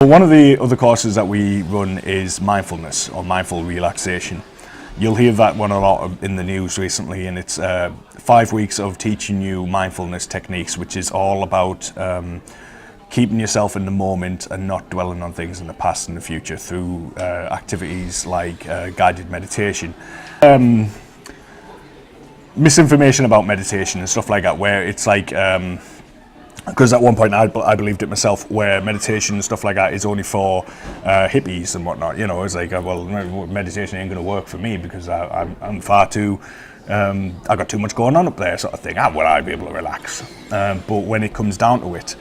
One of the other courses that we run is mindfulness or mindful relaxation. You'll hear that one a lot in the news recently, and it's 5 weeks of teaching you mindfulness techniques, which is all about keeping yourself in the moment and not dwelling on things in the past and the future through activities like guided meditation. Misinformation about meditation and stuff like that, where it's like, because at one point I believed it myself, where meditation and stuff like that is only for hippies and whatnot. You know, it's like, well, meditation ain't going to work for me because I'm far too, I got too much going on up there, sort of thing. How will I be able to relax? But when it comes down to it,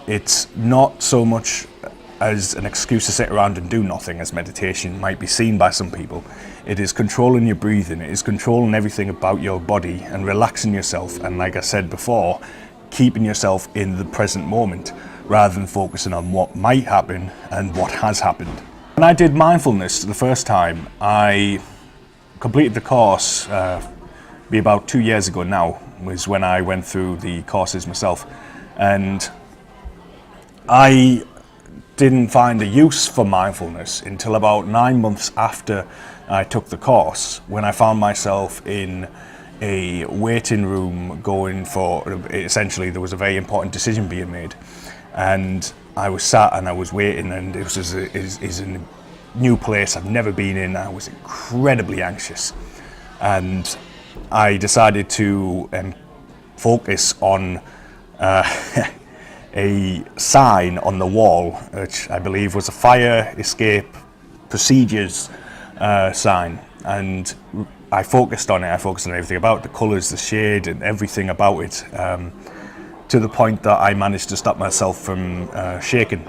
it's not so much as an excuse to sit around and do nothing, as meditation might be seen by some people. It is controlling your breathing, it is controlling everything about your body and relaxing yourself, and like I said before, keeping yourself in the present moment rather than focusing on what might happen and what has happened. When I did mindfulness the first time, I completed the course, be about 2 years ago now, was when I went through the courses myself, and I didn't find a use for mindfulness until about 9 months after I took the course, when I found myself in a waiting room going for, essentially there was a very important decision being made, and I was sat and I was waiting, and it was a new place I've never been in. I was incredibly anxious, and I decided to focus on a sign on the wall, which I believe was a fire escape procedures sign, and I focused on it. I focused on everything about the colours, the shade, and everything about it, to the point that I managed to stop myself from shaking,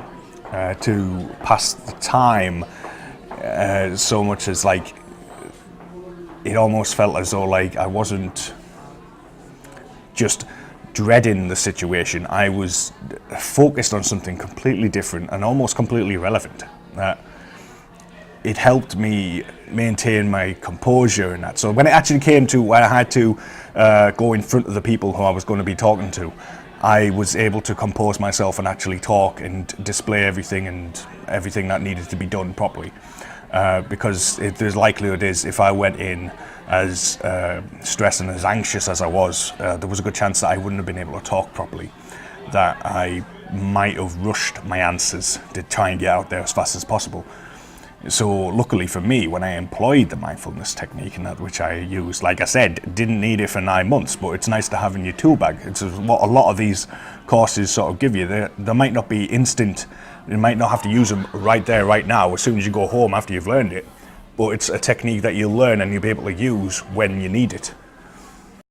to pass the time, so much as like, it almost felt as though like I wasn't just dreading the situation. I was focused on something completely different and almost completely irrelevant. It helped me maintain my composure and that. So when it actually came to where I had to go in front of the people who I was going to be talking to, I was able to compose myself and actually talk and display everything that needed to be done properly. Because there's likelihood is, if I went in as stressed and as anxious as I was, there was a good chance that I wouldn't have been able to talk properly, that I might have rushed my answers to try and get out there as fast as possible. So luckily for me, when I employed the mindfulness technique, and that which I used, like I said, didn't need it for 9 months, but it's nice to have in your tool bag. It's what a lot of these courses sort of give you. They might not be instant, you might not have to use them right there, right now, as soon as you go home after you've learned it, but it's a technique that you'll learn and you'll be able to use when you need it.